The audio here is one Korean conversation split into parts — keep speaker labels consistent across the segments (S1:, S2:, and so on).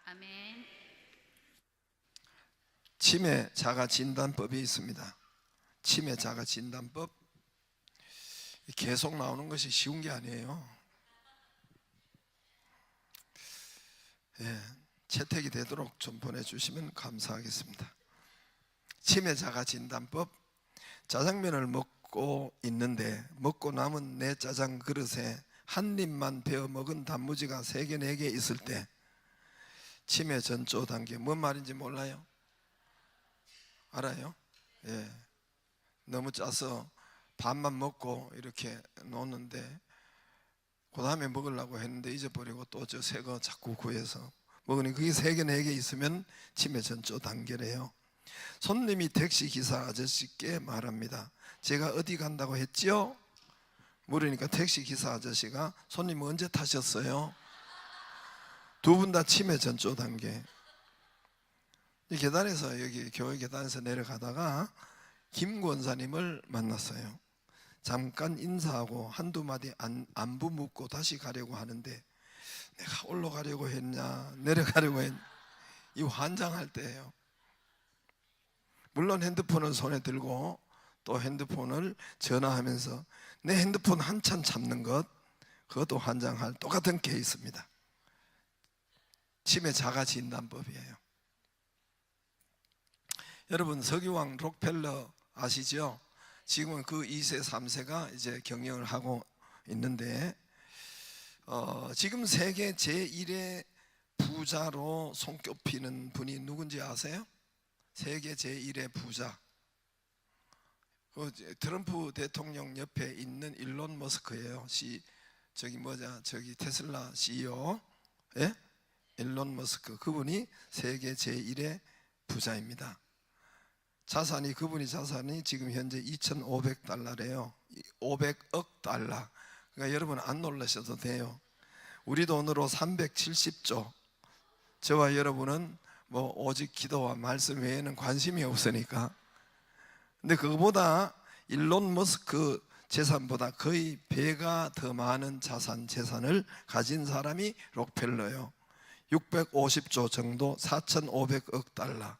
S1: 아멘.
S2: 치매 자가 진단법이 있습니다. 치매 자가 진단법 계속 나오는 것이 쉬운 게 아니에요. 채택이 되도록 좀 보내주시면 감사하겠습니다. 치매 자가 진단법. 짜장면을 먹고 있는데 먹고 남은 내 짜장 그릇에 한 입만 베어 먹은 단무지가 3개, 4개 있을 때 치매 전조 단계. 뭔 말인지 몰라요? 알아요? 너무 짜서 반만 먹고 이렇게 놓는데 그 다음에 먹으려고 했는데 잊어버리고 또 저 새 거 자꾸 구해서 먹으니 그게 3개, 4개 있으면 치매 전조 단계래요. 손님이 택시기사 아저씨께 말합니다. 제가 어디 간다고 했지요? 물으니까 택시기사 아저씨가 손님 언제 타셨어요? 두 분 다 치매 전조 단계. 이 계단에서 여기 교회 계단에서 내려가다가 김 권사님을 만났어요. 잠깐 인사하고 한두 마디 안부 묻고 다시 가려고 하는데 내가 올라가려고 했냐 내려가려고 했냐 이 환장할 때예요. 물론 핸드폰을 손에 들고 또 핸드폰을 전화하면서 내 핸드폰 한참 잡는 것, 그것도 환장할 똑같은 케이스입니다. 치매 자가 진단법이에요. 여러분 서기왕 록펠러 아시죠? 지금은 그 2세 3세가 이제 경영을 하고 있는데 지금 세계 제1의 부자로 손꼽히는 분이 누군지 아세요? 세계 제1의 부자. 트럼프 대통령 옆에 있는 일론 머스크예요. 저기 테슬라 CEO, 일론 머스크. 그분이 세계 제1의 부자입니다. 그분이 자산이 지금 현재 2,500달러래요. 500억 달러. 그러니까 여러분 안 놀라셔도 돼요. 우리 돈으로 370조. 저와 여러분은 뭐 오직 기도와 말씀 외에는 관심이 없으니까. 근데 그거보다 일론 머스크 재산보다 거의 배가 더 많은 재산을 가진 사람이 록펠러요. 650조 정도, 4,500억 달러.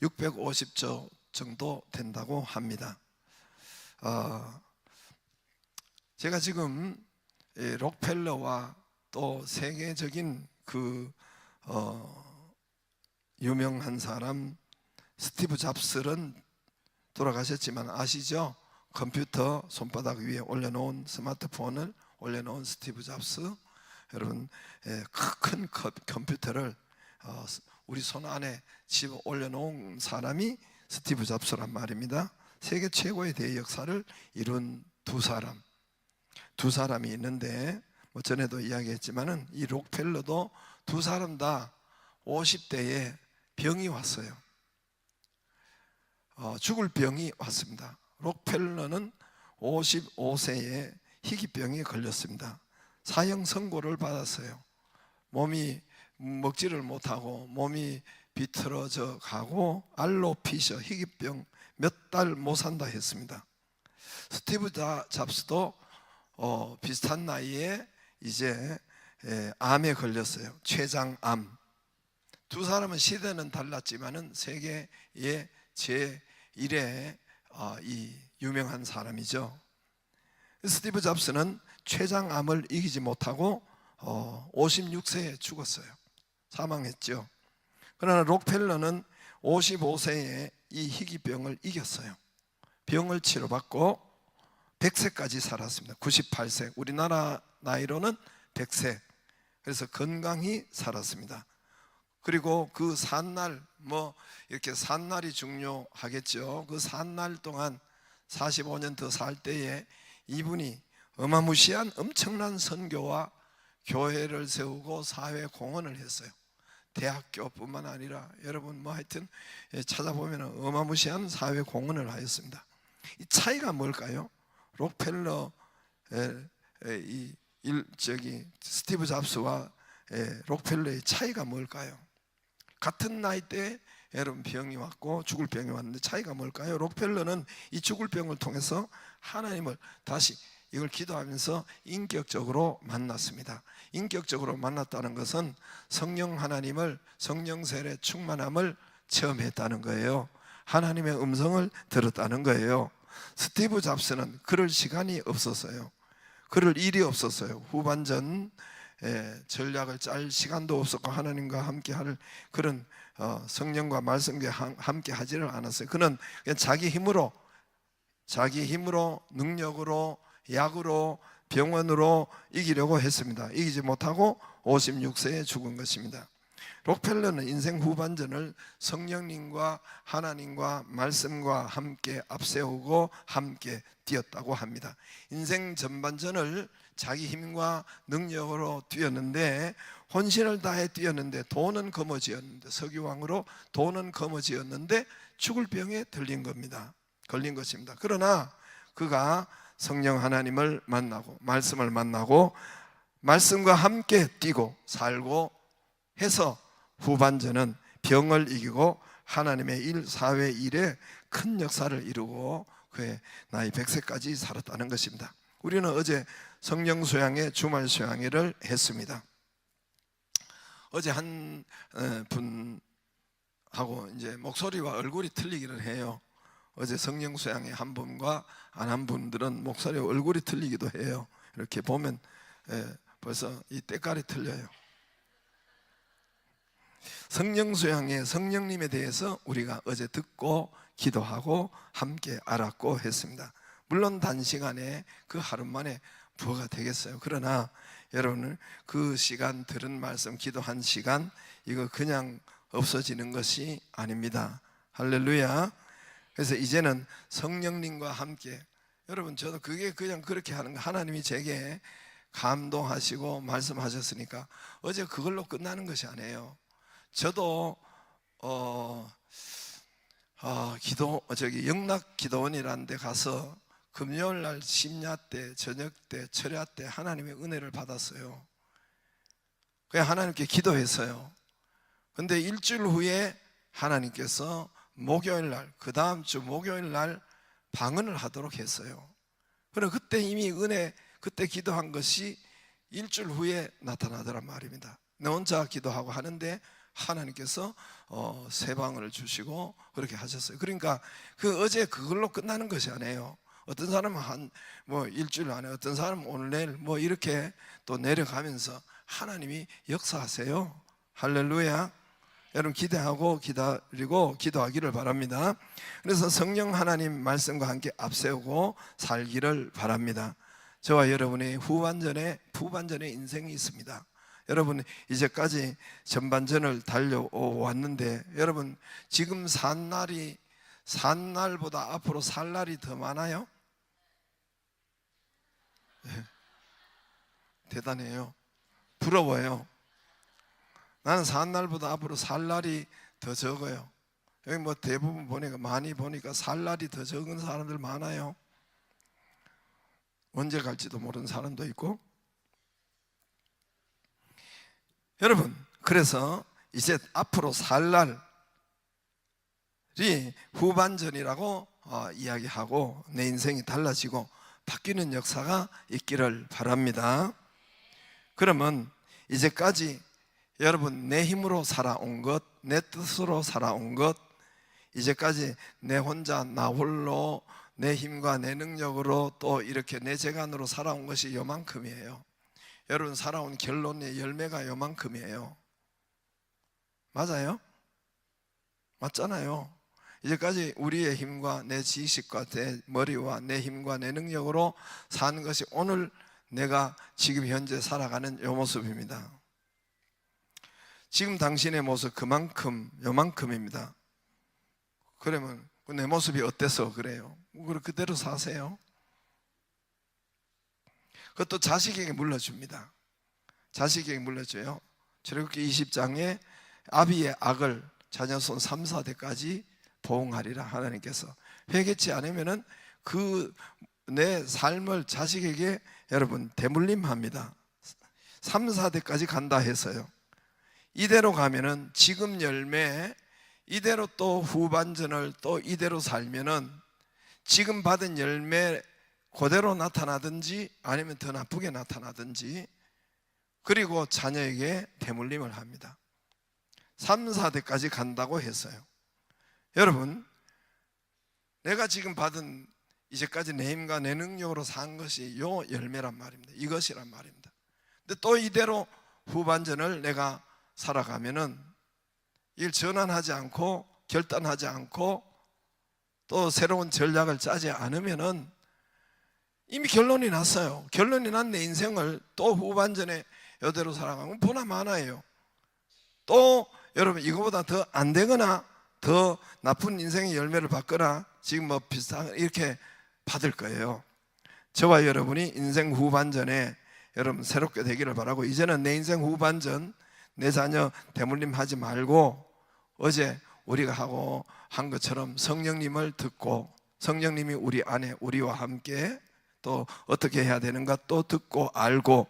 S2: 650조 정도 된다고 합니다. 제가 지금 록펠러와 또 세계적인 유명한 사람 스티브 잡스는 돌아가셨지만 아시죠? 컴퓨터 손바닥 위에 올려놓은 스마트폰을 올려놓은 스티브 잡스. 여러분 큰 컴퓨터를 우리 손 안에 집어 올려놓은 사람이 스티브 잡스란 말입니다. 세계 최고의 대역사를 이룬 두 사람이 있는데 뭐 전에도 이야기했지만은 이 록펠러도 두 사람 다 50대에 병이 왔어요. 죽을 병이 왔습니다. 록펠러는 55세에 희귀병에 걸렸습니다. 사형 선고를 받았어요. 몸이 먹지를 못하고 몸이 비틀어져 가고 알로피셔 희귀병 몇 달 못 산다 했습니다. 스티브 잡스도 비슷한 나이에 이제 암에 걸렸어요. 췌장암. 두 사람은 시대는 달랐지만은 세계의 제1의 이 유명한 사람이죠. 스티브 잡스는 췌장암을 이기지 못하고 56세에 죽었어요. 사망했죠. 그러나 록펠러는 55세에 이 희귀병을 이겼어요. 병을 치료받고 100세까지 살았습니다. 98세. 우리나라 나이로는 100세. 그래서 건강히 살았습니다. 그리고 그 산날, 이렇게 산날이 중요하겠죠. 그 산날 동안 45년 더 살 때에 이분이 어마무시한 엄청난 선교와 교회를 세우고 사회 공헌을 했어요. 대학교뿐만 아니라 여러분 하여튼 찾아보면 어마무시한 사회 공헌을 하였습니다. 이 차이가 뭘까요? 록펠러 스티브 잡스와 록펠러의 차이가 뭘까요? 같은 나이대에 여러분 병이 왔고 죽을 병이 왔는데 차이가 뭘까요? 록펠러는 이 죽을 병을 통해서 하나님을 다시 이걸 기도하면서 인격적으로 만났습니다. 인격적으로 만났다는 것은 성령 하나님을, 성령 세례 충만함을 체험했다는 거예요. 하나님의 음성을 들었다는 거예요. 스티브 잡스는 그럴 시간이 없었어요. 그럴 일이 없었어요. 후반전 전략을 짤 시간도 없었고 하나님과 함께 할 그런 성령과 말씀과 함께 하지를 않았어요. 그는 그냥 자기 힘으로 능력으로 약으로 병원으로 이기려고 했습니다. 이기지 못하고 56세에 죽은 것입니다. 록펠러는 인생 후반전을 성령님과 하나님과 말씀과 함께 앞세우고 함께 뛰었다고 합니다. 인생 전반전을 자기 힘과 능력으로 뛰었는데, 혼신을 다해 뛰었는데 돈은 거머쥐었는데, 석유왕으로 돈은 거머쥐었는데 죽을 병에 걸린 것입니다. 그러나 그가 성령 하나님을 만나고 말씀을 만나고 말씀과 함께 뛰고 살고 해서 후반전은 병을 이기고 하나님의 일, 사회 일에 큰 역사를 이루고 그의 나이 100세까지 살았다는 것입니다. 우리는 어제 성령 수양회 주말 수양회를 했습니다. 어제 한 분하고 이제 목소리와 얼굴이 틀리기를 해요. 어제 성령 수양회 한 분과 안 한 분들은 목소리와 얼굴이 틀리기도 해요. 이렇게 보면 벌써 이 때깔이 틀려요. 성령 수양회, 성령님에 대해서 우리가 어제 듣고 기도하고 함께 알았고 했습니다. 물론 단시간에 그 하루 만에 뭐가 되겠어요. 그러나 여러분은 그 시간 들은 말씀, 기도한 시간, 이거 그냥 없어지는 것이 아닙니다. 할렐루야. 그래서 이제는 성령님과 함께, 여러분 저도 그게 그냥 그렇게 하는 거, 하나님이 제게 감동하시고 말씀하셨으니까 어제 그걸로 끝나는 것이 아니에요. 저도 영락 기도원이라는 데 가서 금요일 날 심야 때, 저녁 때, 철야 때 하나님의 은혜를 받았어요. 그냥 하나님께 기도했어요. 근데 일주일 후에 하나님께서 목요일 날, 그 다음 주 목요일 날 방언을 하도록 했어요. 그럼 그때 이미 은혜, 그때 기도한 것이 일주일 후에 나타나더란 말입니다. 내 혼자 기도하고 하는데 하나님께서 새 방언을 주시고 그렇게 하셨어요. 그러니까 그 어제 그걸로 끝나는 것이 아니에요. 어떤 사람은 일주일 안에, 어떤 사람은 오늘 내일 이렇게 또 내려가면서 하나님이 역사하세요. 할렐루야. 여러분 기대하고 기다리고 기도하기를 바랍니다. 그래서 성령 하나님 말씀과 함께 앞세우고 살기를 바랍니다. 저와 여러분의 후반전에 인생이 있습니다. 여러분 이제까지 전반전을 달려왔는데, 여러분 지금 산 날보다 앞으로 살 날이 더 많아요? 네. 대단해요. 부러워요. 나는 산 날보다 앞으로 살 날이 더 적어요. 여기 대부분 많이 보니까 살 날이 더 적은 사람들 많아요. 언제 갈지도 모르는 사람도 있고. 여러분, 그래서 이제 앞으로 살 날이 후반전이라고 이야기하고 내 인생이 달라지고 바뀌는 역사가 있기를 바랍니다. 그러면 이제까지 여러분 내 힘으로 살아온 것, 내 뜻으로 살아온 것, 이제까지 내 혼자 나 홀로 내 힘과 내 능력으로 또 이렇게 내 재간으로 살아온 것이 요만큼이에요. 여러분 살아온 결론의 열매가 요만큼이에요. 맞아요? 맞잖아요. 이제까지 우리의 힘과 내 지식과 내 머리와 내 힘과 내 능력으로 사는 것이 오늘 내가 지금 현재 살아가는 요 모습입니다. 지금 당신의 모습 요만큼입니다. 그러면 내 모습이 어때서 그래요? 그대로 사세요. 그것도 자식에게 물려줍니다. 자식에게 물려줘요. 출애굽기 20장에 아비의 악을 자녀 손 3, 4대까지 보응하리라. 하나님께서 회개치 않으면은 내 삶을 자식에게 여러분 대물림합니다. 3, 4대까지 간다 해서요. 이대로 가면은 지금 열매, 이대로 또 후반전을 또 이대로 살면은 지금 받은 열매 그대로 나타나든지 아니면 더 나쁘게 나타나든지, 그리고 자녀에게 대물림을 합니다. 3, 4대까지 간다고 했어요. 여러분, 내가 지금 받은 이제까지 내 힘과 내 능력으로 산 것이 요 열매란 말입니다. 이것이란 말입니다. 근데 또 이대로 후반전을 내가 살아가면은 이걸 전환하지 않고 결단하지 않고 또 새로운 전략을 짜지 않으면은 이미 결론이 났어요. 결론이 난 내 인생을 또 후반전에 이대로 살아가면 보나마나예요. 또 여러분, 이거보다 더 안 되거나 더 나쁜 인생의 열매를 받거나 지금 뭐 비슷한 이렇게 받을 거예요. 저와 여러분이 인생 후반전에 여러분 새롭게 되기를 바라고, 이제는 내 인생 후반전 내 자녀 대물림 하지 말고 어제 우리가 하고 한 것처럼 성령님을 듣고, 성령님이 우리 안에 우리와 함께 또 어떻게 해야 되는가 또 듣고 알고,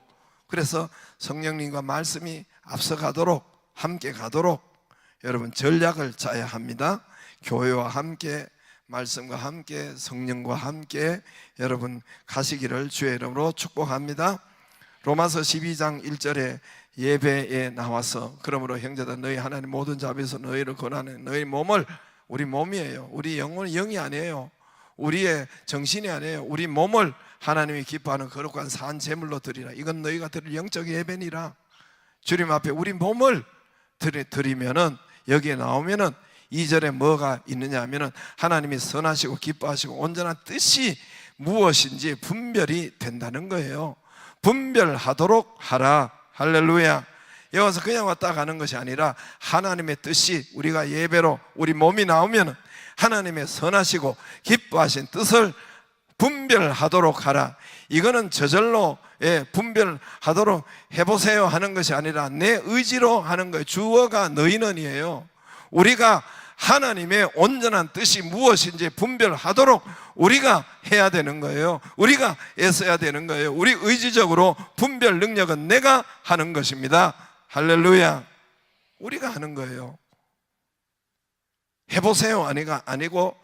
S2: 그래서 성령님과 말씀이 앞서가도록 함께 가도록 여러분 전략을 짜야 합니다. 교회와 함께, 말씀과 함께, 성령과 함께 여러분 가시기를 주의 이름으로 축복합니다. 로마서 12장 1절에 예배에 나와서 그러므로 형제들 너희 하나님 모든 자비에서 너희를 권하는 너희 몸을, 우리 몸이에요. 우리 영혼은 영이 아니에요. 우리의 정신이 아니에요. 우리 몸을 하나님이 기뻐하는 거룩한 산 제물로 드리라. 이건 너희가 드릴 영적 예배니라. 주님 앞에 우리 몸을 드리면은, 여기에 나오면은 2절에 뭐가 있느냐 하면은 하나님이 선하시고 기뻐하시고 온전한 뜻이 무엇인지 분별이 된다는 거예요. 분별하도록 하라. 할렐루야. 여기 와서 그냥 왔다 가는 것이 아니라 하나님의 뜻이, 우리가 예배로 우리 몸이 나오면 하나님의 선하시고 기뻐하신 뜻을 분별하도록 하라. 이거는 저절로 분별하도록 해보세요 하는 것이 아니라 내 의지로 하는 거예요. 주어가 너희는이에요. 우리가 하나님의 온전한 뜻이 무엇인지 분별하도록 우리가 해야 되는 거예요. 우리가 애써야 되는 거예요. 우리 의지적으로 분별 능력은 내가 하는 것입니다. 할렐루야. 우리가 하는 거예요. 해보세요 아니고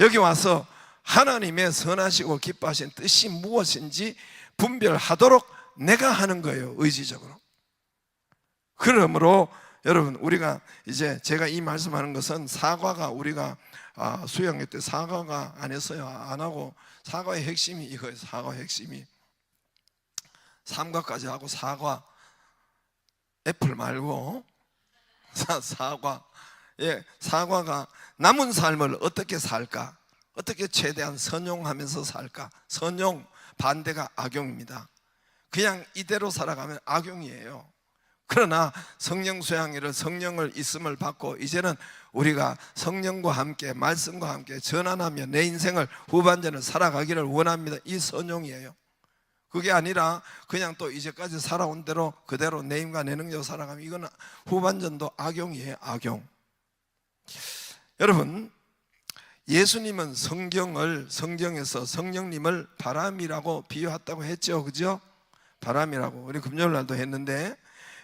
S2: 여기 와서 하나님의 선하시고 기뻐하신 뜻이 무엇인지 분별하도록 내가 하는 거예요. 의지적으로. 그러므로 여러분, 우리가 이제 제가 이 말씀하는 것은 사과가, 우리가 수양회 때 사과가 안 했어요. 안 하고, 사과의 핵심이 이거예요. 사과의 핵심이 삼과까지 하고, 사과, 애플 말고 사과. 사과가 남은 삶을 어떻게 살까, 어떻게 최대한 선용하면서 살까. 선용, 반대가 악용입니다. 그냥 이대로 살아가면 악용이에요. 그러나 성령 수양회를, 성령을 있음을 받고 이제는 우리가 성령과 함께 말씀과 함께 전환하며 내 인생을 후반전을 살아가기를 원합니다. 이 선용이에요. 그게 아니라 그냥 또 이제까지 살아온 대로 그대로 내 힘과 내 능력으로 살아가면 이건 후반전도 악용이에요. 악용. 여러분, 예수님은 성경에서 성령님을 바람이라고 비유했다고 했죠. 그죠? 바람이라고 우리 금요일 날도 했는데,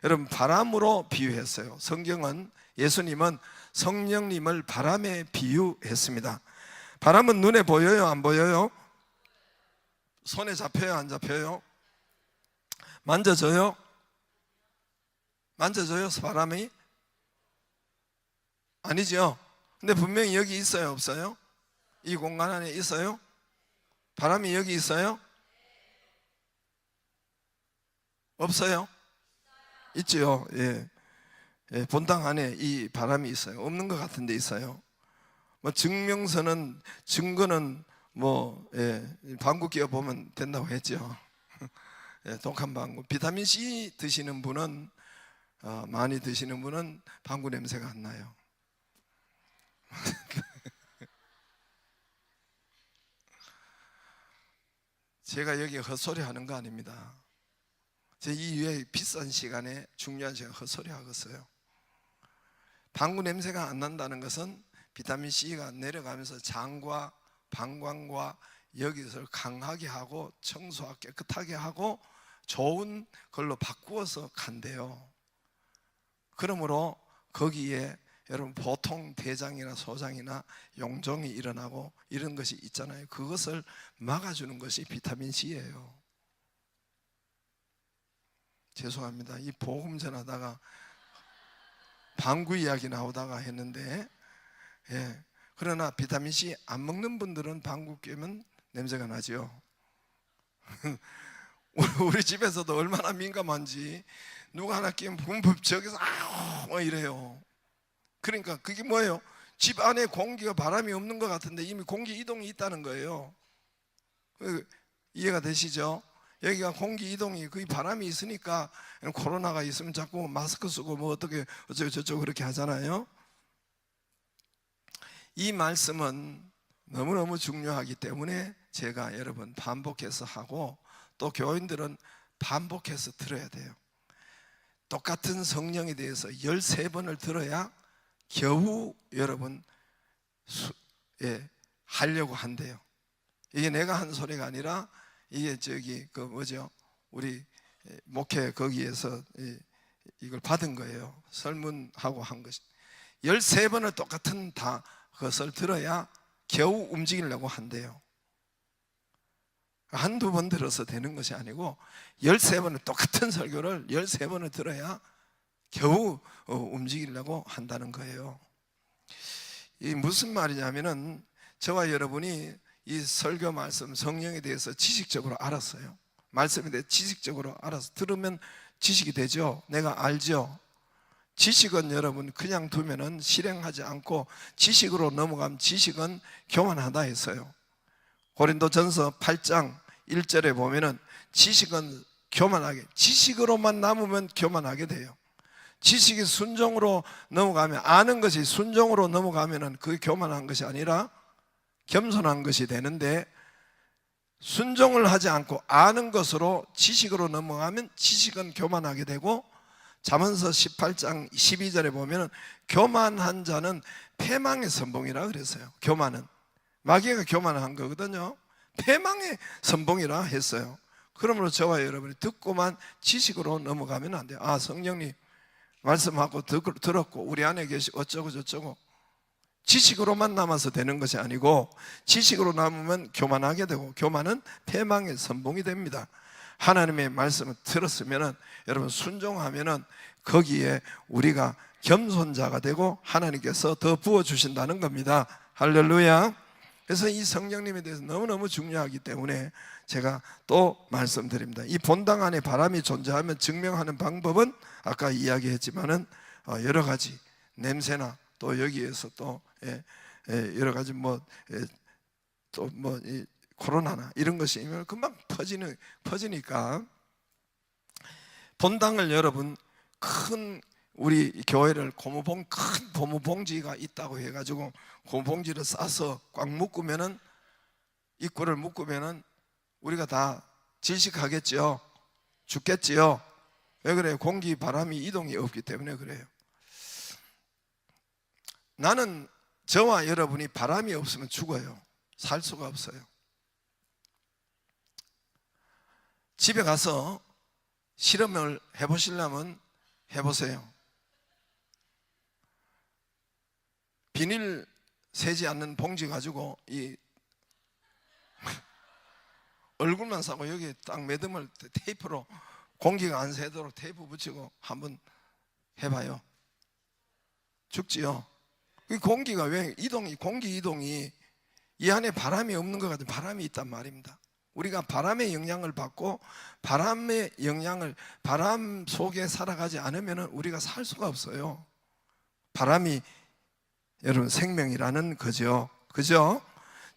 S2: 여러분 바람으로 비유했어요. 성경은, 예수님은 성령님을 바람에 비유했습니다. 바람은 눈에 보여요? 안 보여요? 손에 잡혀요? 안 잡혀요? 만져져요? 만져져요? 바람이? 아니죠. 근데 분명히 여기 있어요? 없어요? 이 공간 안에 있어요? 바람이 여기 있어요? 없어요? 있죠. 예. 본당 안에 이 바람이 있어요. 없는 것 같은데 있어요. 뭐 증거는 방구 끼워 보면 된다고 했죠. 독한 방구. 비타민 C 드시는 분은, 많이 드시는 분은 방구 냄새가 안 나요. 제가 여기 헛소리 하는 거 아닙니다. 제 이후에 비싼 시간에 중요한 시간 헛소리 하겠어요. 방구 냄새가 안 난다는 것은 비타민C가 내려가면서 장과 방광과 여기서 강하게 하고 청소하고 깨끗하게 하고 좋은 걸로 바꾸어서 간대요. 그러므로 거기에 여러분 보통 대장이나 소장이나 용종이 일어나고 이런 것이 있잖아요. 그것을 막아주는 것이 비타민 C예요. 죄송합니다. 이 복음 전하다가 방구 이야기 나오다가 했는데, 예. 그러나 비타민 C 안 먹는 분들은 방구 뀌면 냄새가 나죠. 우리 집에서도 얼마나 민감한지 누가 하나 끼면 분법 저기서 아우 이래요. 그러니까 그게 뭐예요? 집 안에 공기가 바람이 없는 것 같은데 이미 공기 이동이 있다는 거예요. 이해가 되시죠? 여기가 공기 이동이 거의 바람이 있으니까 코로나가 있으면 자꾸 마스크 쓰고 뭐 어떻게 어쩌고 저쩌고 그렇게 하잖아요. 이 말씀은 너무너무 중요하기 때문에 제가 여러분 반복해서 하고 또 교인들은 반복해서 들어야 돼요. 똑같은 성령에 대해서 13번을 들어야 겨우 여러분 하려고 한대요. 이게 내가 한 소리가 아니라 이게 저기 그 뭐죠? 우리 목회 거기에서 이걸 받은 거예요. 설문하고 한 것이 13번을 똑같은 다 그것을 들어야 겨우 움직이려고 한대요. 한두 번 들어서 되는 것이 아니고 13번을 똑같은 설교를 13번을 들어야 겨우 움직이려고 한다는 거예요. 이 무슨 말이냐면은 저와 여러분이 이 설교 말씀 성령에 대해서 지식적으로 알았어요. 말씀에 대해 지식적으로 알아서 들으면 지식이 되죠. 내가 알죠. 지식은 여러분 그냥 두면은 실행하지 않고 지식으로 넘어가면 지식은 교만하다 했어요. 고린도전서 8장 1절에 보면은 지식은 교만하게, 지식으로만 남으면 교만하게 돼요. 지식이 순종으로 넘어가면, 아는 것이 순종으로 넘어가면은 그게 교만한 것이 아니라 겸손한 것이 되는데, 순종을 하지 않고 아는 것으로 지식으로 넘어가면 지식은 교만하게 되고, 잠언서 18장 12절에 보면 교만한 자는 패망의 선봉이라 그랬어요. 교만은 마귀가 교만한 거거든요. 패망의 선봉이라 했어요. 그러므로 저와 여러분이 듣고만 지식으로 넘어가면 안 돼요. 아, 성령님 말씀하고 들었고 우리 안에 계시 어쩌고 저쩌고 지식으로만 남아서 되는 것이 아니고, 지식으로 남으면 교만하게 되고 교만은 패망의 선봉이 됩니다. 하나님의 말씀을 들었으면 여러분 순종하면 거기에 우리가 겸손자가 되고 하나님께서 더 부어주신다는 겁니다. 할렐루야. 그래서 이 성령님에 대해서 너무너무 중요하기 때문에 제가 또 말씀드립니다. 이 본당 안에 바람이 존재하면 증명하는 방법은 아까 이야기했지만은 여러 가지 냄새나 또 여기에서 또 여러 가지 또 코로나나 이런 것이 금방 퍼지니까 본당을 여러분 큰 우리 교회를 큰 고무봉지가 있다고 해가지고 고무봉지를 싸서 꽉 묶으면은 입구를 묶으면은 우리가 다 질식하겠죠. 죽겠지요. 왜 그래요? 공기 바람이 이동이 없기 때문에 그래요. 나는 저와 여러분이 바람이 없으면 죽어요. 살 수가 없어요. 집에 가서 실험을 해보시려면 해보세요. 비닐 새지 않는 봉지 가지고 이 얼굴만 싸고 여기 딱 매듭을 테이프로 공기가 안 새도록 테이프 붙이고 한번 해봐요. 죽지요. 이 공기가 왜 공기 이동이 이 안에 바람이 없는 것 같아요. 바람이 있단 말입니다. 우리가 바람의 영향을 받고 바람 속에 살아가지 않으면 우리가 살 수가 없어요. 바람이 여러분 생명이라는 거죠. 그죠?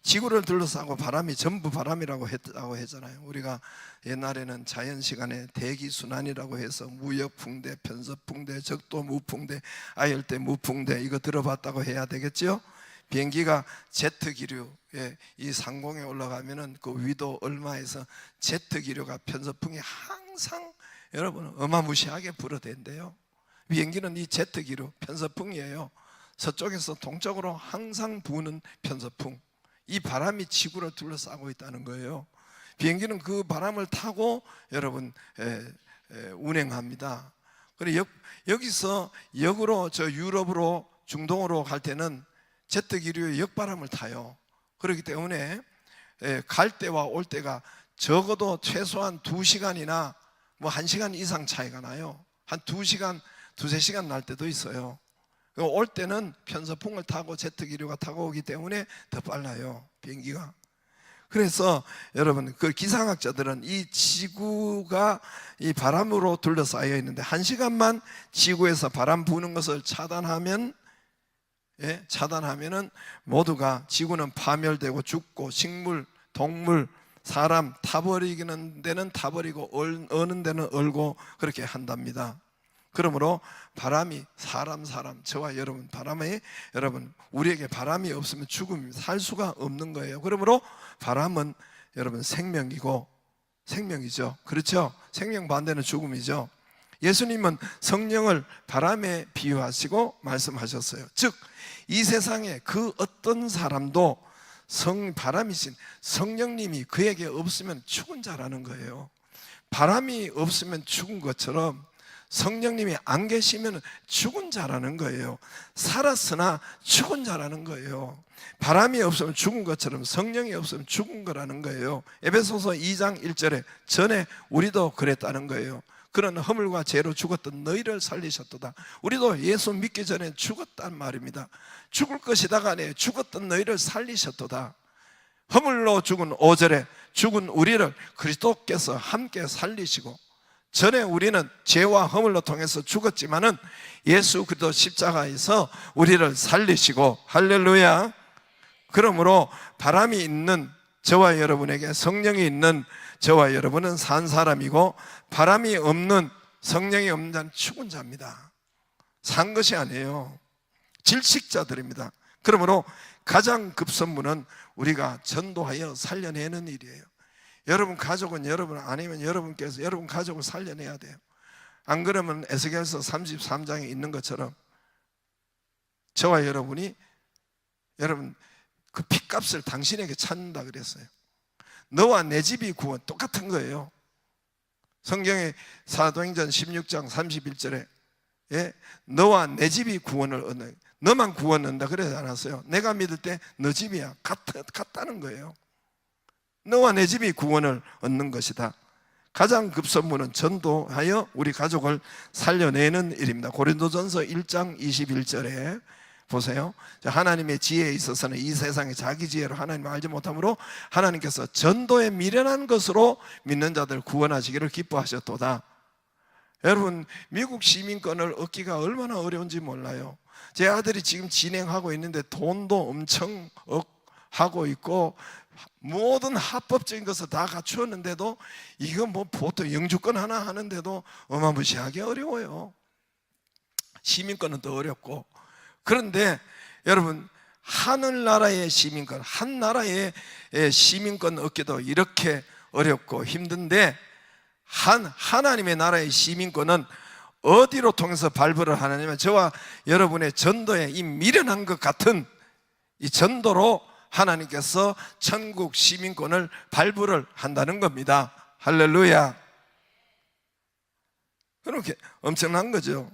S2: 지구를 둘러싸고 바람이 전부 바람이라고 했잖아요. 우리가 옛날에는 자연시간에 대기순환이라고 해서 무역풍대, 편서풍대, 적도무풍대, 아열대무풍대 이거 들어봤다고 해야 되겠죠? 비행기가 제트 기류에 이 상공에 올라가면은 그 위도 얼마에서 제트 기류가 편서풍이 항상 여러분 어마무시하게 불어댄대요. 비행기는 이 제트 기류 편서풍이에요. 서쪽에서 동쪽으로 항상 부는 편서풍, 이 바람이 지구를 둘러싸고 있다는 거예요. 비행기는 그 바람을 타고 여러분 운행합니다. 그리고 여기서 역으로 저 유럽으로 중동으로 갈 때는 제트 기류의 역바람을 타요. 그렇기 때문에 갈 때와 올 때가 적어도 최소한 2시간이나 뭐 1시간 이상 차이가 나요. 한 2시간, 2~3시간 날 때도 있어요. 올 때는 편서풍을 타고 제트 기류가 타고 오기 때문에 더 빨라요, 비행기가. 그래서 여러분, 그 기상학자들은 이 지구가 이 바람으로 둘러싸여 있는데 1시간만 지구에서 바람 부는 것을 차단하면은 모두가, 지구는 파멸되고 죽고 식물, 동물, 사람 타버리는 데는 타버리고 어는 데는 얼고 그렇게 한답니다. 그러므로 바람이 사람, 저와 여러분, 여러분, 우리에게 바람이 없으면 죽음입니다. 살 수가 없는 거예요. 그러므로 바람은 여러분 생명이고, 생명이죠. 그렇죠? 생명 반대는 죽음이죠. 예수님은 성령을 바람에 비유하시고 말씀하셨어요. 즉, 이 세상에 그 어떤 사람도 바람이신 성령님이 그에게 없으면 죽은 자라는 거예요. 바람이 없으면 죽은 것처럼 성령님이 안 계시면 죽은 자라는 거예요. 살았으나 죽은 자라는 거예요. 바람이 없으면 죽은 것처럼 성령이 없으면 죽은 거라는 거예요. 에베소서 2장 1절에 전에 우리도 그랬다는 거예요. 그런 허물과 죄로 죽었던 너희를 살리셨도다. 우리도 예수 믿기 전에 죽었단 말입니다. 죽을 것이다가 아니에요. 죽었던 너희를 살리셨도다. 허물로 죽은 5절에 죽은 우리를 그리스도께서 함께 살리시고, 전에 우리는 죄와 허물로 통해서 죽었지만은 예수 그리스도 십자가에서 우리를 살리시고, 할렐루야. 그러므로 바람이 있는 저와 여러분에게 성령이 있는 저와 여러분은 산 사람이고, 바람이 없는, 성령이 없는 자는 죽은 자입니다. 산 것이 아니에요. 질식자들입니다. 그러므로 가장 급선무는 우리가 전도하여 살려내는 일이에요. 여러분 가족은 여러분, 아니면 여러분께서 여러분 가족을 살려내야 돼요. 안 그러면 에스겔서 33장에 있는 것처럼 저와 여러분이, 여러분 그 핏값을 당신에게 찾는다 그랬어요. 너와 내 집이 구원, 똑같은 거예요. 성경에 사도행전 16장 31절에 너와 내 집이 구원을 얻는, 너만 구원 얻는다 그러지 않았어요. 내가 믿을 때 너 집이야, 같다는 거예요. 너와 내 집이 구원을 얻는 것이다. 가장 급선무는 전도하여 우리 가족을 살려내는 일입니다. 고린도전서 1장 21절에 보세요. 하나님의 지혜에 있어서는 이 세상의 자기 지혜로 하나님을 알지 못하므로 하나님께서 전도에 미련한 것으로 믿는 자들 구원하시기를 기뻐하셨도다. 여러분, 미국 시민권을 얻기가 얼마나 어려운지 몰라요. 제 아들이 지금 진행하고 있는데 돈도 엄청 하고 있고 모든 합법적인 것을 다 갖추었는데도 이건 뭐 보통 영주권 하나 하는데도 어마무시하게 어려워요. 시민권은 더 어렵고. 그런데 여러분, 하늘나라의 시민권, 한 나라의 시민권 얻기도 이렇게 어렵고 힘든데, 하나님의 나라의 시민권은 어디로 통해서 발부를 하느냐면 저와 여러분의 전도에 이 미련한 것 같은 이 전도로 하나님께서 천국 시민권을 발부를 한다는 겁니다. 할렐루야. 그렇게 엄청난 거죠.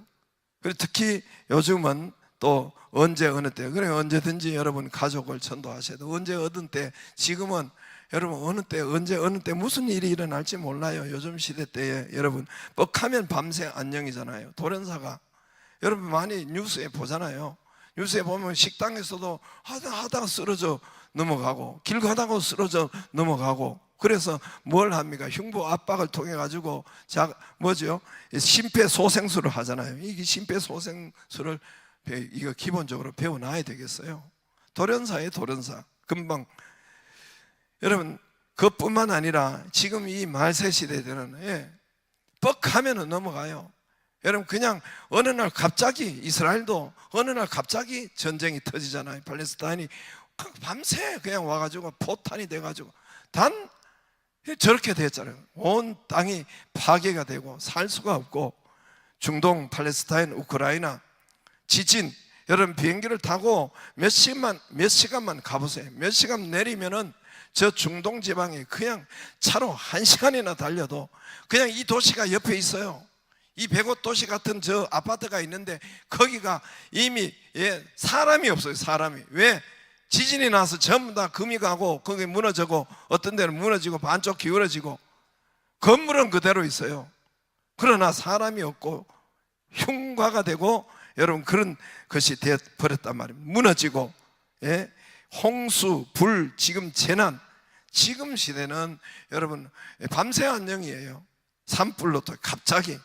S2: 그리고 특히 요즘은 또 언제 어느 때, 그래 언제든지 여러분 가족을 전도하셔야 돼요. 언제 어느 때, 지금은 여러분 어느 때, 언제 어느 때 무슨 일이 일어날지 몰라요. 요즘 시대 때에 여러분 뻑하면 밤새 안녕이잖아요. 돌연사가 여러분 많이 뉴스에 보잖아요. 뉴스에 보면 식당에서도 하다가 쓰러져 넘어가고, 길 가다가 쓰러져 넘어가고. 그래서 뭘 합니까? 흉부 압박을 통해 가지고 심폐소생술을 하잖아요. 이게 심폐소생술을 이거 기본적으로 배워놔야 되겠어요. 돌연사예요, 돌연사. 금방. 여러분, 그것뿐만 아니라 지금 이 말세 시대들은 뻑하면 넘어가요. 여러분, 그냥 어느 날 갑자기 이스라엘도 어느 날 갑자기 전쟁이 터지잖아요. 팔레스타인이 밤새 그냥 와가지고 포탄이 돼가지고 저렇게 됐잖아요. 온 땅이 파괴가 되고 살 수가 없고, 중동, 팔레스타인, 우크라이나 지진, 여러분 비행기를 타고 몇 시간만 가보세요. 몇 시간 내리면은 저 중동 지방에 그냥 차로 1시간이나 달려도 그냥 이 도시가 옆에 있어요. 이 105 도시 같은 저 아파트가 있는데 거기가 이미 사람이 없어요. 사람이. 왜? 지진이 나서 전부 다 금이 가고 거기 무너지고 어떤 데는 무너지고 반쪽 기울어지고 건물은 그대로 있어요. 그러나 사람이 없고 흉가가 되고 여러분 그런 것이 되어버렸단 말입니다. 무너지고 홍수, 불, 지금 재난, 지금 시대는 여러분 밤새 안녕이에요. 산불로 또 갑자기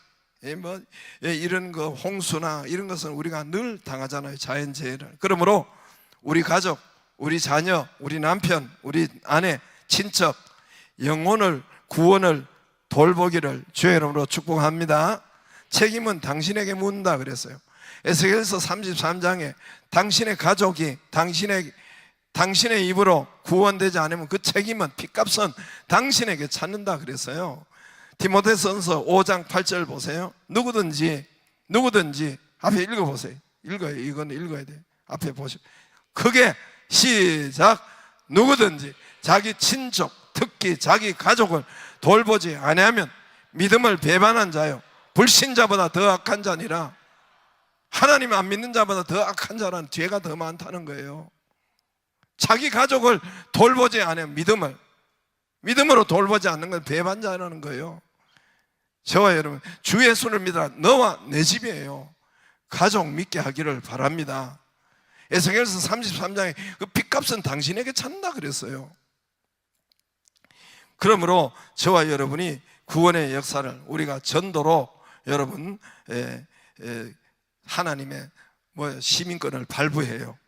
S2: 이런 거 홍수나 이런 것은 우리가 늘 당하잖아요. 자연재해를. 그러므로 우리 가족, 우리 자녀, 우리 남편, 우리 아내, 친척 영혼을 구원을 돌보기를 주의 이름으로 축복합니다. 책임은 당신에게 묻는다 그랬어요. 에스겔서 33장에 당신의 가족이 당신의 입으로 구원되지 않으면 그 책임은 핏값은 당신에게 찾는다 그랬어요. 디모데전서 5장 8절 보세요. 누구든지 앞에 읽어보세요. 읽어요. 이건 읽어야 돼요. 앞에 보시고 크게 시작. 누구든지 자기 친족 특히 자기 가족을 돌보지 아니하면 믿음을 배반한 자요 불신자보다 더 악한 자니라. 하나님 안 믿는 자보다 더 악한 자라는 죄가 더 많다는 거예요. 자기 가족을 돌보지 않으면 믿음으로 돌보지 않는 건 배반자라는 거예요. 저와 여러분 주 예수를 믿어라. 너와 내 집이에요. 가족 믿게 하기를 바랍니다. 에스겔서 33장에 그 핏값은 당신에게 찬다 그랬어요. 그러므로 저와 여러분이 구원의 역사를 우리가 전도로 여러분 하나님의 시민권을 발부해요.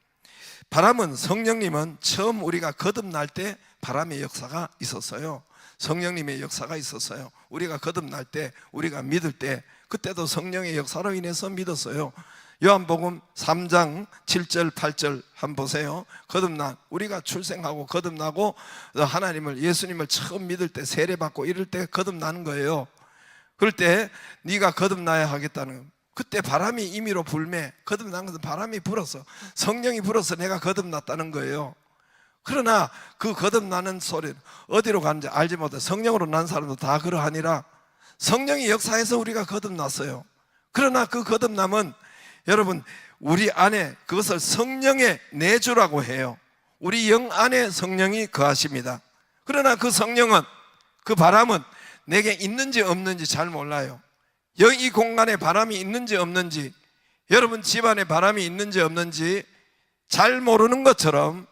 S2: 바람은 성령님은 처음 우리가 거듭날 때 바람의 역사가 있었어요. 성령님의 역사가 있었어요. 우리가 거듭날 때 우리가 믿을 때 그때도 성령의 역사로 인해서 믿었어요. 요한복음 3장 7절 8절 한번 보세요. 거듭난 우리가 출생하고 거듭나고 하나님을 예수님을 처음 믿을 때 세례받고 이럴 때 거듭나는 거예요. 그럴 때 네가 거듭나야 하겠다는 그때 바람이 임의로 불매 거듭난 것은 바람이 불어서 성령이 불어서 내가 거듭났다는 거예요. 그러나 그 거듭나는 소리는 어디로 가는지 알지 못해 성령으로 난 사람도 다 그러하니라. 성령이 역사해서 우리가 거듭났어요. 그러나 그 거듭남은 여러분 우리 안에 그것을 성령의 내주라고 해요. 우리 영 안에 성령이 거하십니다. 그러나 그 성령은 그 바람은 내게 있는지 없는지 잘 몰라요. 이 공간에 바람이 있는지 없는지 여러분 집안에 바람이 있는지 없는지 잘 모르는 것처럼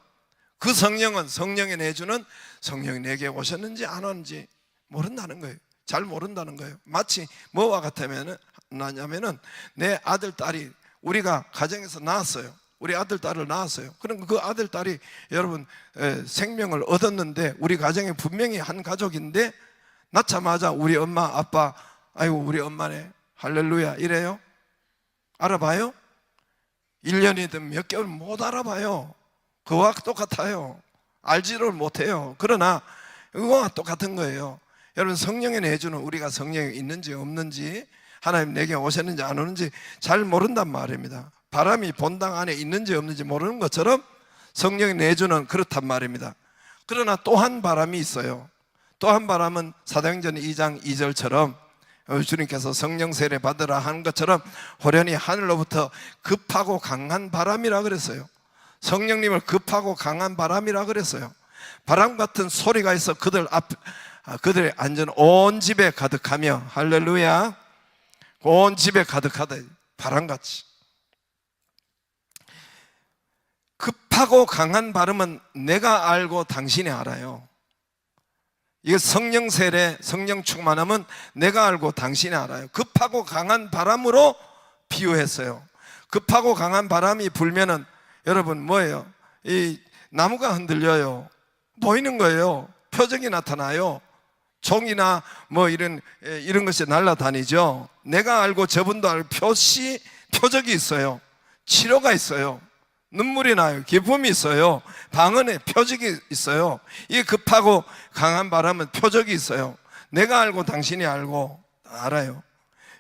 S2: 그 성령은 성령의 내주는 성령이 내게 오셨는지 안 왔는지 모른다는 거예요. 잘 모른다는 거예요. 마치 뭐와 같으면 나냐면은 내 아들 딸이 우리가 가정에서 낳았어요. 우리 아들 딸을 낳았어요. 그럼 그 아들 딸이 여러분 생명을 얻었는데 우리 가정에 분명히 한 가족인데 낳자마자 우리 엄마 아빠 아이고 우리 엄마네 할렐루야 이래요? 알아봐요? 1년이든 몇 개월 못 알아봐요. 그와 똑같아요. 알지를 못해요. 그러나 그와 똑같은 거예요. 여러분 성령의 내주는 우리가 성령이 있는지 없는지 하나님 내게 오셨는지 안 오는지 잘 모른단 말입니다. 바람이 본당 안에 있는지 없는지 모르는 것처럼 성령의 내주는 그렇단 말입니다. 그러나 또 한 바람이 있어요. 또 한 바람은 사도행전 2장 2절처럼 주님께서 성령 세례 받으라 하는 것처럼 호련히 하늘로부터 급하고 강한 바람이라 그랬어요. 성령님을 급하고 강한 바람이라 그랬어요. 바람 같은 소리가 있어 그들의 안전 온 집에 가득하며 할렐루야 온 집에 가득하다. 바람같이 급하고 강한 바람은 내가 알고 당신이 알아요. 이게 성령 세례, 성령 충만함은 내가 알고 당신이 알아요. 급하고 강한 바람으로 비유했어요. 급하고 강한 바람이 불면은 여러분 뭐예요? 이 나무가 흔들려요. 보이는 거예요. 표적이 나타나요. 종이나 뭐 이런 것이 날아다니죠. 내가 알고 저분도 알고 표적이 있어요. 치료가 있어요. 눈물이 나요. 기쁨이 있어요. 방언에 표적이 있어요. 이 급하고 강한 바람은 표적이 있어요. 내가 알고 당신이 알고 알아요.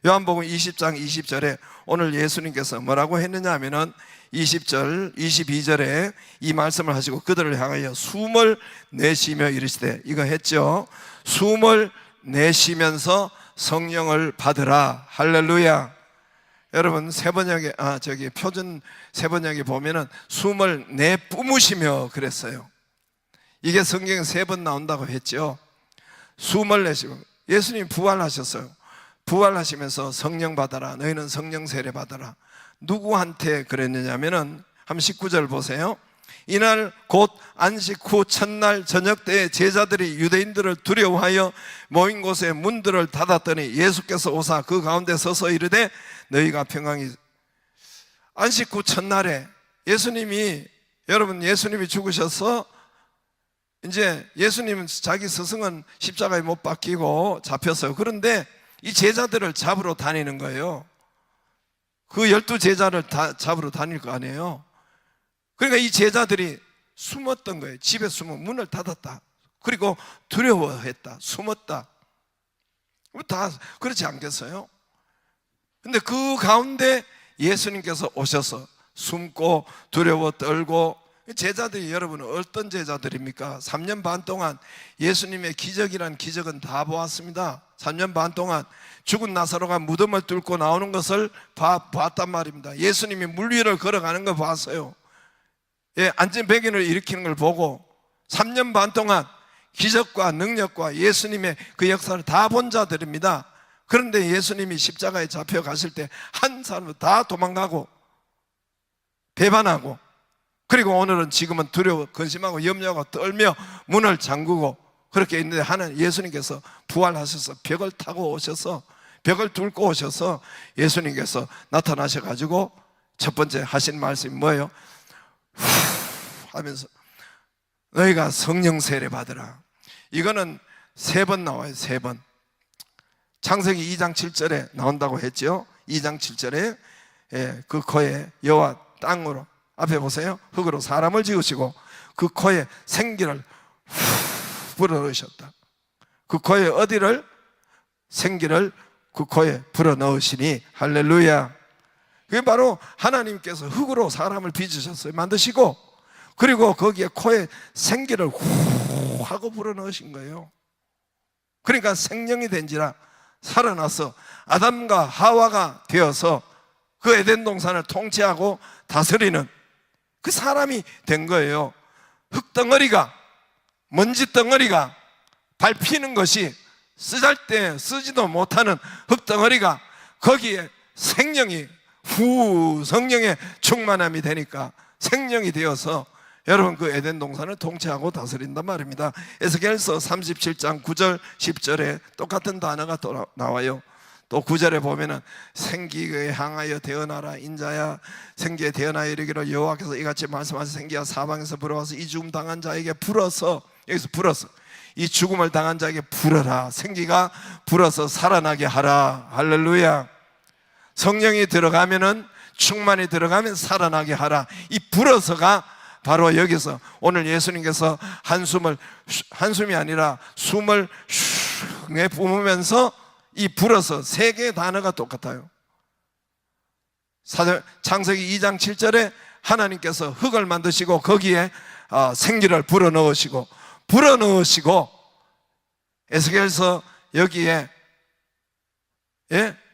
S2: 요한복음 20장 20절에 오늘 예수님께서 뭐라고 했느냐 하면은 20절, 22절에 이 말씀을 하시고 그들을 향하여 숨을 내쉬며 이르시되 이거 했죠. 숨을 내쉬면서 성령을 받으라. 할렐루야. 여러분 세번역에 표준 세번역에 보면은 숨을 내뿜으시며 그랬어요. 이게 성경에 3번 나온다고 했죠. 숨을 내쉬고 예수님이 부활하셨어요. 부활하시면서 성령 받아라. 너희는 성령 세례 받아라. 누구한테 그랬느냐면은 한번 19절 보세요. 이날 곧 안식 후 첫날 저녁 때에 제자들이 유대인들을 두려워하여 모인 곳에 문들을 닫았더니 예수께서 오사 그 가운데 서서 이르되 너희가 평강이. 안식 후 첫날에 여러분 예수님이 죽으셔서 이제 예수님은 자기 스승은 십자가에 못 박히고 잡혔어요. 그런데 이 제자들을 잡으러 다니는 거예요. 그 12제자를 다 잡으러 다닐 거 아니에요. 그러니까 이 제자들이 숨었던 거예요. 집에 숨어 문을 닫았다. 그리고 두려워했다. 숨었다. 다 그렇지 않겠어요? 근데 그 가운데 예수님께서 오셔서 숨고 두려워 떨고. 제자들이 여러분 어떤 제자들입니까? 3년 반 동안 예수님의 기적이란 기적은 다 보았습니다. 3년 반 동안 죽은 나사로가 무덤을 뚫고 나오는 것을 봤단 말입니다. 예수님이 물 위를 걸어가는 걸 봤어요. 앉은 백인을 일으키는 걸 보고 3년 반 동안 기적과 능력과 예수님의 그 역사를 다 본 자들입니다. 그런데 예수님이 십자가에 잡혀 가실 때 한 사람은 다 도망가고 배반하고, 그리고 오늘은 지금은 두려워 근심하고 염려하고 떨며 문을 잠그고 그렇게 있는데 하는 예수님께서 부활하셔서 벽을 타고 오셔서 벽을 뚫고 오셔서 예수님께서 나타나셔가지고 첫 번째 하신 말씀이 뭐예요? 후 하면서 너희가 성령 세례 받으라. 이거는 3번 나와요. 3번. 창세기 2장 7절에 나온다고 했죠. 2장 7절에 그 코에 여호와 땅으로, 앞에 보세요, 흙으로 사람을 지으시고 그 코에 생기를 후 불어넣으셨다. 그 코에 어디를? 생기를 그 코에 불어넣으시니. 할렐루야. 그게 바로 하나님께서 흙으로 사람을 빚으셨어요. 만드시고, 그리고 거기에 코에 생기를 후 하고 불어넣으신 거예요. 그러니까 생명이 된지라 살아나서 아담과 하와가 되어서 그 에덴 동산을 통치하고 다스리는 그 사람이 된 거예요. 흙덩어리가, 먼지덩어리가, 밟히는 것이 쓰잘데 쓰지도 못하는 흙덩어리가 거기에 생명이 성령의 충만함이 되니까 생명이 되어서 여러분 그 에덴 동산을 통치하고 다스린단 말입니다. 에스겔서 37장 9절 10절에 똑같은 단어가 또 나와요. 또 9절에 보면은 생기에 향하여 태어나라 인자야, 생기에 태어나여 이르기를 여호와께서 이같이 말씀하셔서 생기가 사방에서 불어와서 이 죽음 당한 자에게 불어서, 여기서 불어서 이 죽음을 당한 자에게 불어라. 생기가 불어서 살아나게 하라. 할렐루야. 성령이 들어가면은, 충만히 들어가면 살아나게 하라. 이 불어서가 바로 여기서 오늘 예수님께서 한숨이 아니라 숨을 슉 내뿜으면서 이 불어서 3개의 단어가 똑같아요. 창세기 2장 7절에 하나님께서 흙을 만드시고 거기에 생기를 불어넣으시고 에스겔서 여기에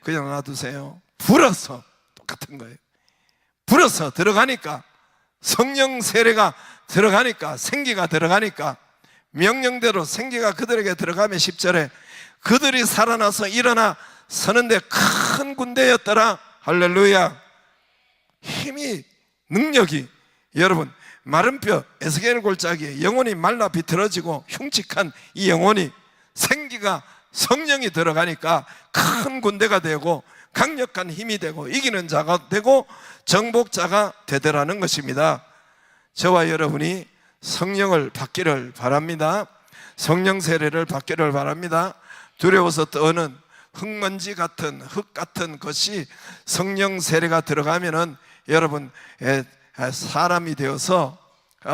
S2: 그냥 놔두세요. 불어서 똑같은 거예요. 불어서 들어가니까, 성령 세례가 들어가니까, 생기가 들어가니까, 명령대로 생기가 그들에게 들어가면 10절에 그들이 살아나서 일어나 서는데 큰 군대였더라. 할렐루야. 힘이, 능력이, 여러분 마른 뼈 에스겔 골짜기에 영혼이 말라 비틀어지고 흉측한 이 영혼이 생기가, 성령이 들어가니까 큰 군대가 되고 강력한 힘이 되고 이기는 자가 되고 정복자가 되더라는 것입니다. 저와 여러분이 성령을 받기를 바랍니다. 성령 세례를 받기를 바랍니다. 두려워서 떠는 흙먼지 같은, 흙 같은 것이 성령 세례가 들어가면은 여러분 사람이 되어서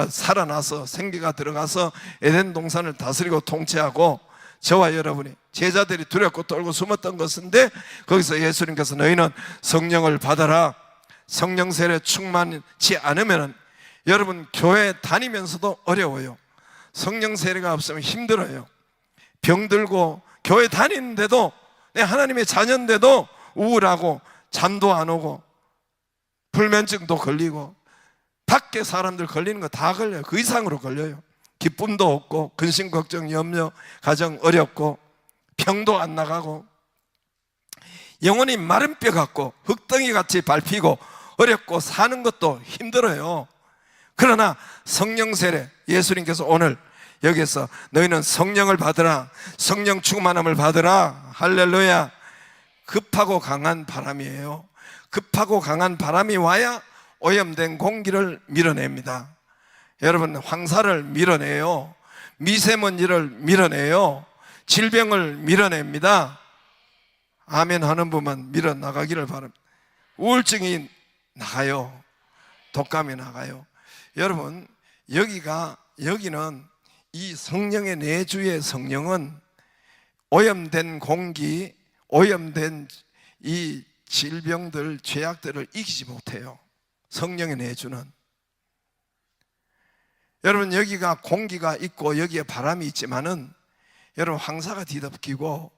S2: 살아나서 생기가 들어가서 에덴 동산을 다스리고 통치하고, 저와 여러분이 제자들이 두렵고 떨고 숨었던 것인데 거기서 예수님께서 너희는 성령을 받아라. 성령 세례 충만치 않으면 여러분 교회 다니면서도 어려워요. 성령 세례가 없으면 힘들어요. 병들고 교회 다니는데도 내 하나님의 자녀인데도 우울하고 잠도 안 오고 불면증도 걸리고 밖에 사람들 걸리는 거 다 걸려요. 그 이상으로 걸려요. 기쁨도 없고 근심 걱정 염려 가정 어렵고 병도 안 나가고 영혼이 마른 뼈 같고 흙덩이 같이 밟히고 어렵고 사는 것도 힘들어요. 그러나 성령 세례, 예수님께서 오늘 여기서 너희는 성령을 받으라, 성령 충만함을 받으라. 할렐루야. 급하고 강한 바람이에요. 급하고 강한 바람이 와야 오염된 공기를 밀어냅니다. 여러분, 황사를 밀어내요. 미세먼지를 밀어내요. 질병을 밀어냅니다. 아멘 하는 분만 밀어나가기를 바랍니다. 우울증이 나가요. 독감이 나가요. 여러분, 여기는 이 성령의 내주의 성령은 오염된 공기, 오염된 이 질병들, 죄악들을 이기지 못해요. 성령의 내주는. 여러분, 여기가 공기가 있고 여기에 바람이 있지만은 여러분, 황사가 뒤덮이고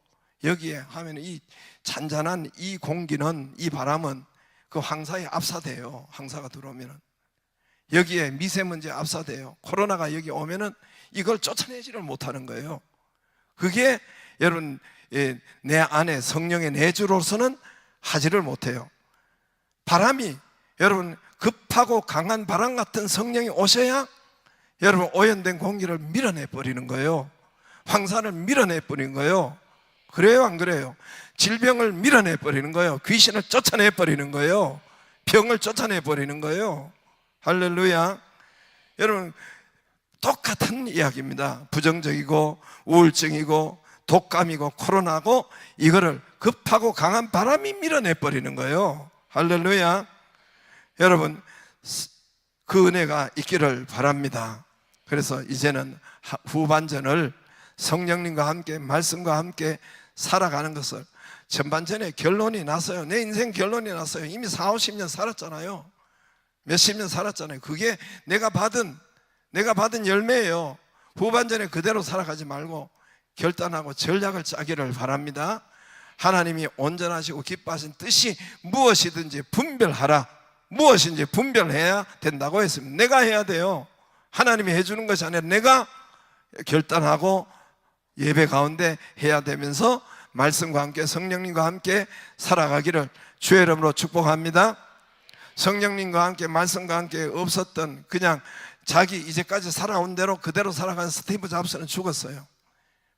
S2: 여기에 하면 이 잔잔한 이 공기는, 이 바람은 그 황사에 압사돼요. 황사가 들어오면은 여기에 미세먼지에 압사돼요. 코로나가 여기 오면은 이걸 쫓아내지를 못하는 거예요. 그게 여러분, 내 안에 성령의 내주로서는 하지를 못해요. 바람이, 여러분, 급하고 강한 바람 같은 성령이 오셔야 여러분 오염된 공기를 밀어내 버리는 거예요. 황사를 밀어내 버리는 거예요. 그래요, 안 그래요? 질병을 밀어내 버리는 거예요. 귀신을 쫓아내 버리는 거예요. 병을 쫓아내 버리는 거예요. 할렐루야. 여러분, 똑같은 이야기입니다. 부정적이고 우울증이고 독감이고 코로나고 이거를 급하고 강한 바람이 밀어내 버리는 거예요. 할렐루야. 여러분, 그 은혜가 있기를 바랍니다. 그래서 이제는 후반전을 성령님과 함께 말씀과 함께 살아가는 것을, 전반전에 결론이 났어요. 내 인생 결론이 났어요. 이미 40, 50년 살았잖아요. 몇십 년 살았잖아요. 그게 내가 받은 열매예요. 후반전에 그대로 살아가지 말고 결단하고 전략을 짜기를 바랍니다. 하나님이 온전하시고 기뻐하신 뜻이 무엇이든지 분별하라. 무엇인지 분별해야 된다고 했습니다. 내가 해야 돼요. 하나님이 해주는 것이 아니라 내가 결단하고 예배 가운데 해야 되면서 말씀과 함께 성령님과 함께 살아가기를 주의 이름으로 축복합니다. 성령님과 함께 말씀과 함께 없었던, 그냥 자기 이제까지 살아온 대로 그대로 살아간 스티브 잡스는 죽었어요.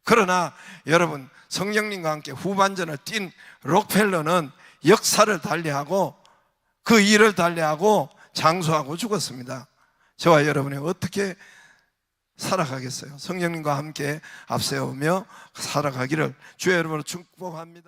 S2: 그러나 여러분, 성령님과 함께 후반전을 뛴 록펠러는 역사를 달리하고 그 일을 달리하고 장수하고 죽었습니다. 저와 여러분이 어떻게 살아가겠어요? 성령님과 함께 앞세우며 살아가기를 주의 이름으로 축복합니다.